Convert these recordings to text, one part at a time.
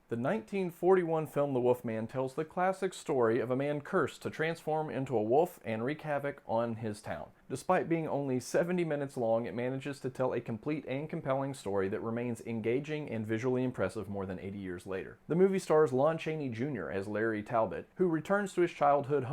The 1941 film The Wolfman tells the classic story of a man cursed to transform into a wolf and wreak havoc on his town. Despite being only 70 minutes long, it manages to tell a complete and compelling story that remains engaging and visually impressive more than 80 years later. The movie stars Lon Chaney Jr. as Larry Talbot, who returns to his childhood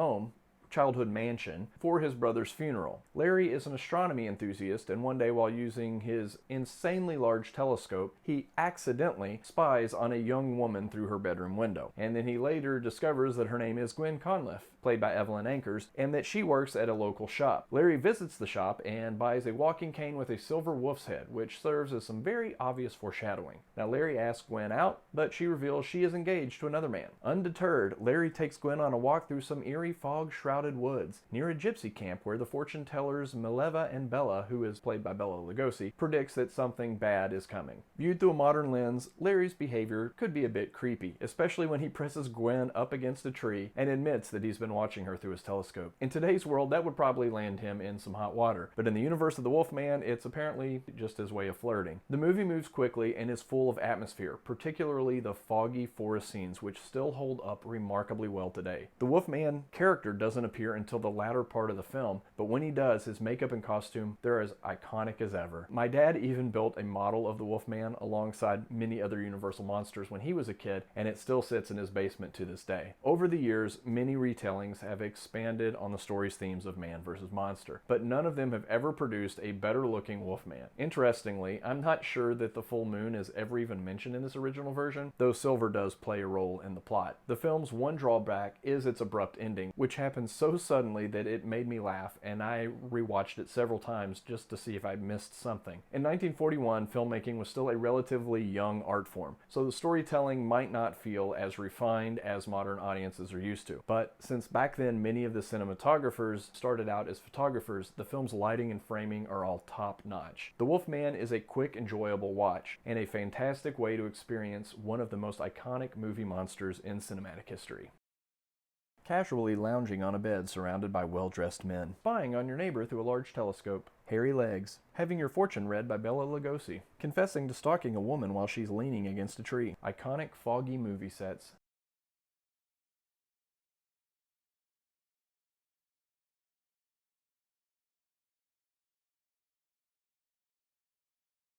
mansion for his brother's funeral. Larry is an astronomy enthusiast, and one day while using his insanely large telescope, he accidentally spies on a young woman through her bedroom window. And then he later discovers that her name is Gwen Conliffe, played by Evelyn Ankers, and that she works at a local shop. Larry visits the shop and buys a walking cane with a silver wolf's head, which serves as some very obvious foreshadowing. Now Larry asks Gwen out, but she reveals she is engaged to another man. Undeterred, Larry takes Gwen on a walk through some eerie fog-shrouded woods near a gypsy camp where the fortune tellers Mileva and Bella, who is played by Bela Lugosi, predicts that something bad is coming. Viewed through a modern lens, Larry's behavior could be a bit creepy, especially when he presses Gwen up against a tree and admits that he's been watching her through his telescope. In today's world, that would probably land him in some hot water, but in the universe of the Wolfman, it's apparently just his way of flirting. The movie moves quickly and is full of atmosphere, particularly the foggy forest scenes, which still hold up remarkably well today. The Wolfman character doesn't appear until the latter part of the film, but when he does, his makeup and costume, they're as iconic as ever. My dad even built a model of the Wolfman alongside many other Universal monsters when he was a kid, and it still sits in his basement to this day. Over the years, many retellings have expanded on the story's themes of man versus monster, but none of them have ever produced a better looking Wolfman. Interestingly, I'm not sure that the full moon is ever even mentioned in this original version, though silver does play a role in the plot. The film's one drawback is its abrupt ending, which happens so suddenly that it made me laugh, and I rewatched it several times just to see if I'd missed something. In 1941, filmmaking was still a relatively young art form, so the storytelling might not feel as refined as modern audiences are used to. But since back then many of the cinematographers started out as photographers, the film's lighting and framing are all top-notch. The Wolfman is a quick, enjoyable watch, and a fantastic way to experience one of the most iconic movie monsters in cinematic history. Casually lounging on a bed surrounded by well-dressed men, spying on your neighbor through a large telescope, hairy legs, having your fortune read by Bela Lugosi, confessing to stalking a woman while she's leaning against a tree, iconic foggy movie sets,